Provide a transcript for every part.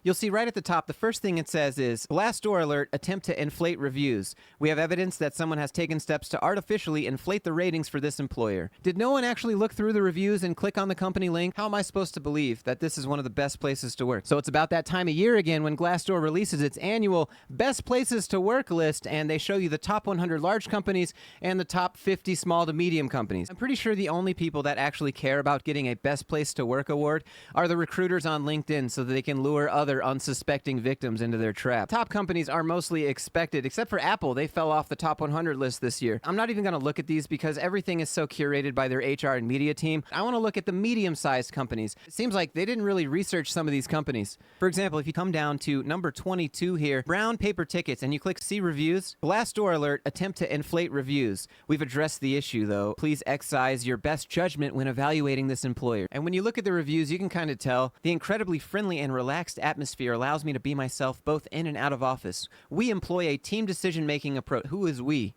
You'll see right at the top, the first thing it says is, Glassdoor alert, attempt to inflate reviews. We have evidence that someone has taken steps to artificially inflate the ratings for this employer. Did no one actually look through the reviews and click on the company link? How am I supposed to believe that this is one of the best places to work? So it's about that time of year again when Glassdoor releases its annual best places to work list, and they show you the top 100 large companies and the top 50 small to medium companies. I'm pretty sure the only people that actually care about getting a best place to work award are the recruiters on LinkedIn so that they can lure other unsuspecting victims into their trap. Top companies are mostly expected, except for Apple. They fell off the top 100 list this year. I'm not even going to look at these because everything is so curated by their HR and media team. I want to look at the medium-sized companies. It seems like they didn't really research some of these companies. For example, if you come down to number 22 here, brown paper tickets, and you click see reviews, Glassdoor alert, attempt to inflate reviews. We've addressed the issue though. Please exercise your best judgment when evaluating this employer. And when you look at the reviews, you can kind of tell the incredibly friendly and relaxed atmosphere allows me to be myself both in and out of office. We employ a team decision-making approach. Who is we?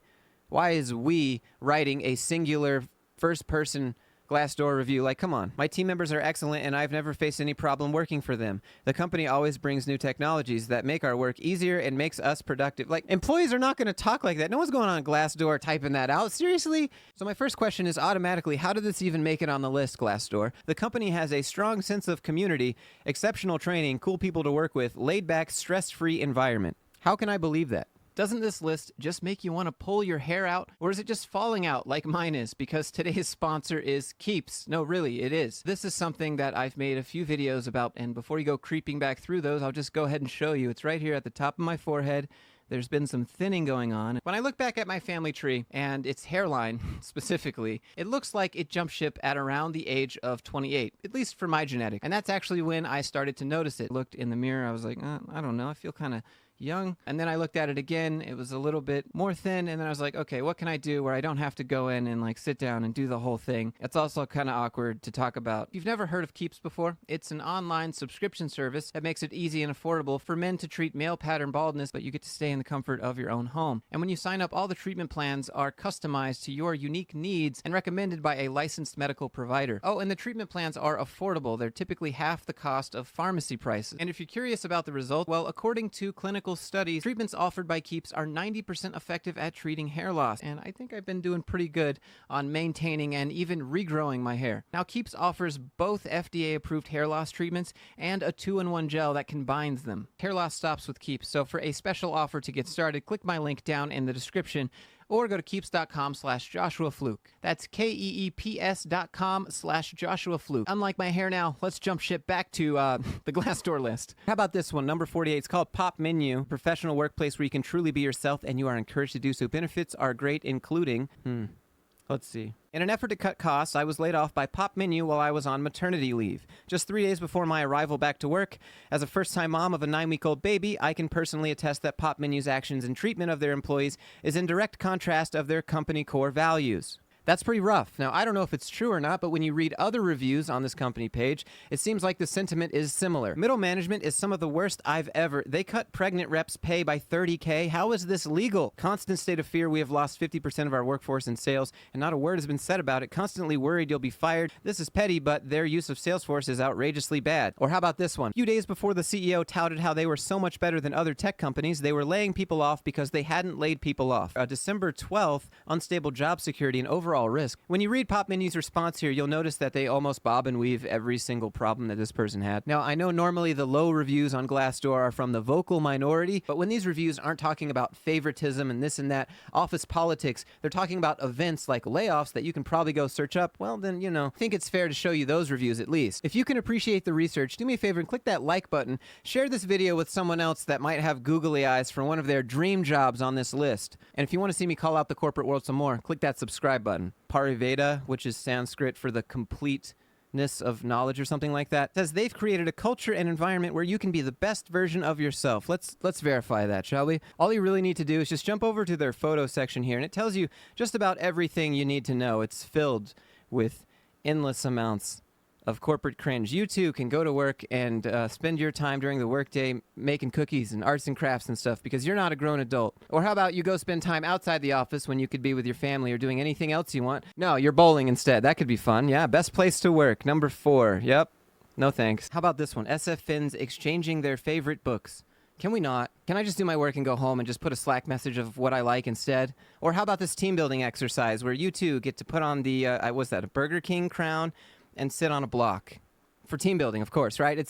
Why is we writing a singular first-person Glassdoor review? Like, come on. My team members are excellent, and I've never faced any problem working for them. The company always brings new technologies that make our work easier and makes us productive. Like, employees are not going to talk like that. No one's going on Glassdoor typing that out. Seriously? So my first question is automatically, how did this even make it on the list, Glassdoor? The company has a strong sense of community, exceptional training, cool people to work with, laid-back, stress-free environment. How can I believe that? Doesn't this list just make you want to pull your hair out? Or is it just falling out like mine is because today's sponsor is Keeps? No, really, it is. This is something that I've made a few videos about, and before you go creeping back through those, I'll just go ahead and show you. It's right here at the top of my forehead. There's been some thinning going on. When I look back at my family tree and its hairline specifically, it looks like it jumped ship at around the age of 28, at least for my genetic. And that's actually when I started to notice it. Looked in the mirror, I was like, I don't know, I feel kind of young. And then I looked at it again, it was a little bit more thin, and then I was like, okay, what can I do where I don't have to go in and like sit down and do the whole thing? It's also kind of awkward to talk about. If you've never heard of Keeps before, it's an online subscription service that makes it easy and affordable for men to treat male pattern baldness, but you get to stay in the comfort of your own home. And when you sign up, all the treatment plans are customized to your unique needs and recommended by a licensed medical provider. Oh, and the treatment plans are affordable. They're typically half the cost of pharmacy prices. And if you're curious about the result, well, according to clinical studies, treatments offered by Keeps are 90% effective at treating hair loss, and I think I've been doing pretty good on maintaining and even regrowing my hair. Now, Keeps offers both FDA-approved hair loss treatments and a 2-in-1 gel that combines them. Hair loss stops with Keeps, so for a special offer to get started, click my link down in the description or go to keeps.com/Joshua Fluke. That's KEEPS.com/Joshua Fluke. Unlike my hair now, let's jump ship back to the Glassdoor list. How about this one, number 48? It's called PopMenu, professional workplace where you can truly be yourself and you are encouraged to do so. Benefits are great, including, let's see. In an effort to cut costs, I was laid off by PopMenu while I was on maternity leave. Just 3 days before my arrival back to work, as a first-time mom of a 9-week-old baby, I can personally attest that PopMenu's actions and treatment of their employees is in direct contrast of their company core values. That's pretty rough. Now, I don't know if it's true or not, but when you read other reviews on this company page, it seems like the sentiment is similar. Middle management is some of the worst I've ever. They cut pregnant reps' pay by $30K. How is this legal? Constant state of fear. We have lost 50% of our workforce in sales, and not a word has been said about it. Constantly worried you'll be fired. This is petty, but their use of Salesforce is outrageously bad. Or how about this one? A few days before the CEO touted how they were so much better than other tech companies, they were laying people off because they hadn't laid people off. December 12th, unstable job security and overall risk. When you read PopMenu's response here, you'll notice that they almost bob and weave every single problem that this person had. Now, I know normally the low reviews on Glassdoor are from the vocal minority, but when these reviews aren't talking about favoritism and this and that, office politics, they're talking about events like layoffs that you can probably go search up, well, then, I think it's fair to show you those reviews at least. If you can appreciate the research, do me a favor and click that like button. Share this video with someone else that might have googly eyes for one of their dream jobs on this list. And if you want to see me call out the corporate world some more, click that subscribe button. Pariveda, which is Sanskrit for the completeness of knowledge or something like that, says they've created a culture and environment where you can be the best version of yourself. Let's verify that, shall we? All you really need to do is just jump over to their photo section here, and it tells you just about everything you need to know. It's filled with endless amounts of corporate cringe. You too can go to work and spend your time during the workday making cookies and arts and crafts and stuff because you're not a grown adult. Or how about you go spend time outside the office when you could be with your family or doing anything else you want? No, you're bowling instead. That could be fun. Yeah, best place to work. Number 4. Yep. No thanks. How about this one? SF Fins exchanging their favorite books. Can we not? Can I just do my work and go home and just put a Slack message of what I like instead? Or how about this team building exercise where you two get to put on the, what's that, a Burger King crown and sit on a block? For team building, of course, right?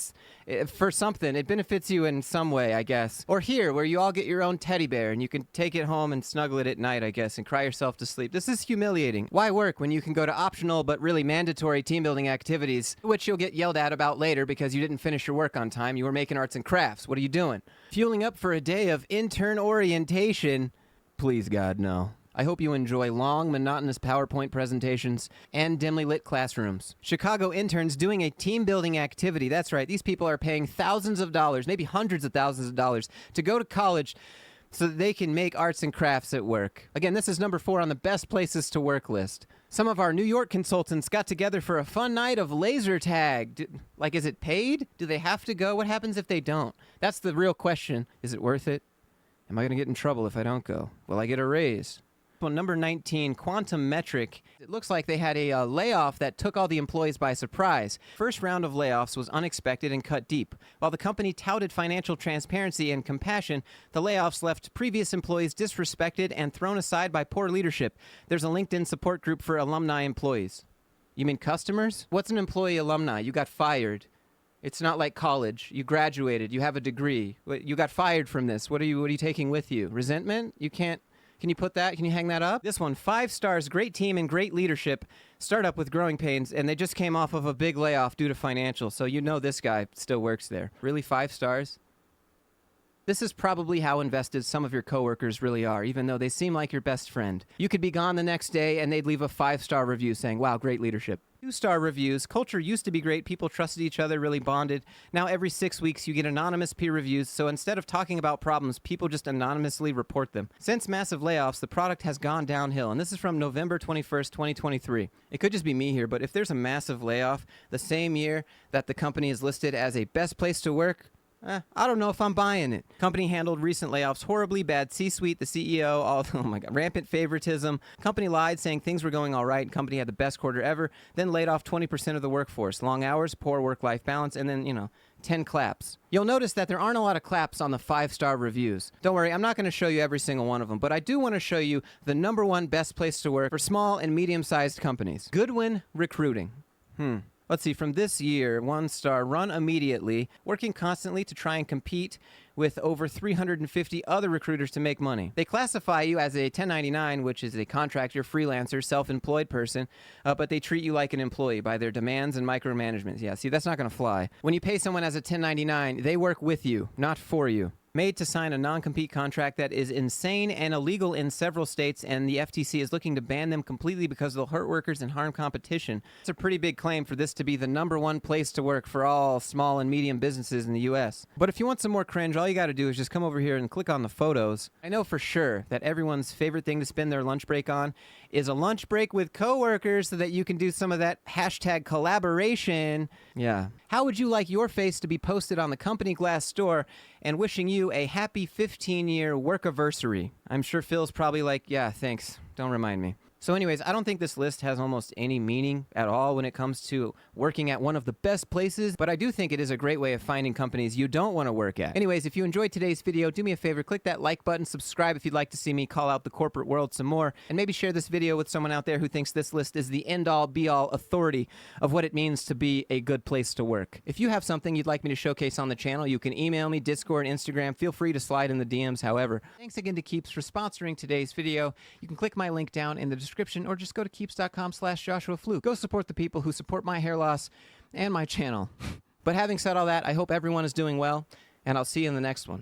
For something. It benefits you in some way, I guess. Or here, where you all get your own teddy bear and you can take it home and snuggle it at night, I guess, and cry yourself to sleep. This is humiliating. Why work when you can go to optional but really mandatory team building activities, which you'll get yelled at about later because you didn't finish your work on time. You were making arts and crafts. What are you doing? Fueling up for a day of intern orientation? Please, God, no. I hope you enjoy long, monotonous PowerPoint presentations and dimly lit classrooms. Chicago interns doing a team-building activity. That's right. These people are paying thousands of dollars, maybe hundreds of thousands of dollars, to go to college so that they can make arts and crafts at work. Again, this is number 4 on the best places to work list. Some of our New York consultants got together for a fun night of laser tag. Is it paid? Do they have to go? What happens if they don't? That's the real question. Is it worth it? Am I going to get in trouble if I don't go? Will I get a raise? Well, number 19, Quantum Metric. It looks like they had a layoff that took all the employees by surprise. First round of layoffs was unexpected and cut deep. While the company touted financial transparency and compassion, the layoffs left previous employees disrespected and thrown aside by poor leadership. There's a LinkedIn support group for alumni employees. You mean customers? What's an employee alumni? You got fired. It's not like college. You graduated. You have a degree. You got fired from this. What are you taking with you? Resentment? You can't. Can you put that? Can you hang that up? This one, 5 stars, great team and great leadership. Startup with growing pains, and they just came off of a big layoff due to financial, so you know this guy still works there. Really, 5 stars? This is probably how invested some of your coworkers really are, even though they seem like your best friend. You could be gone the next day, and they'd leave a 5-star review saying, wow, great leadership. 2-star reviews. Culture used to be great. People trusted each other, really bonded. Now every 6 weeks you get anonymous peer reviews, so instead of talking about problems, people just anonymously report them. Since massive layoffs, the product has gone downhill, and this is from November 21st, 2023. It could just be me here, but if there's a massive layoff the same year that the company is listed as a best place to work, I don't know if I'm buying it. Company handled recent layoffs horribly, bad C-suite, the CEO, oh my God, rampant favoritism. Company lied saying things were going all right. Company had the best quarter ever, then laid off 20% of the workforce. Long hours, poor work-life balance, and then, 10 claps. You'll notice that there aren't a lot of claps on the 5-star reviews. Don't worry, I'm not going to show you every single one of them, but I do want to show you the number 1 best place to work for small and medium-sized companies. Goodwin Recruiting. Let's see, from this year, 1 star, run immediately, working constantly to try and compete with over 350 other recruiters to make money. They classify you as a 1099, which is a contractor, freelancer, self-employed person, but they treat you like an employee by their demands and micromanagement. Yeah, see, that's not going to fly. When you pay someone as a 1099, they work with you, not for you. Made to sign a non-compete contract that is insane and illegal in several states, and the FTC is looking to ban them completely because they'll hurt workers and harm competition. It's a pretty big claim for this to be the number 1 place to work for all small and medium businesses in the U.S. But if you want some more cringe, all you got to do is just come over here and click on the photos. I know for sure that everyone's favorite thing to spend their lunch break on is a lunch break with coworkers so that you can do some of that hashtag collaboration. Yeah. How would you like your face to be posted on the company Glassdoor and wishing you a happy 15-year workiversary? I'm sure Phil's probably like, yeah, thanks. Don't remind me. So anyways, I don't think this list has almost any meaning at all when it comes to working at one of the best places, but I do think it is a great way of finding companies you don't want to work at. Anyways, if you enjoyed today's video, do me a favor, click that like button, subscribe if you'd like to see me call out the corporate world some more, and maybe share this video with someone out there who thinks this list is the end-all, be-all authority of what it means to be a good place to work. If you have something you'd like me to showcase on the channel, you can email me, Discord, Instagram. Feel free to slide in the DMs, however. Thanks again to Keeps for sponsoring today's video. You can click my link down in the description or just go to keeps.com/Joshua Fluke. Go support the people who support my hair loss and my channel. But having said all that, I hope everyone is doing well, and I'll see you in the next one.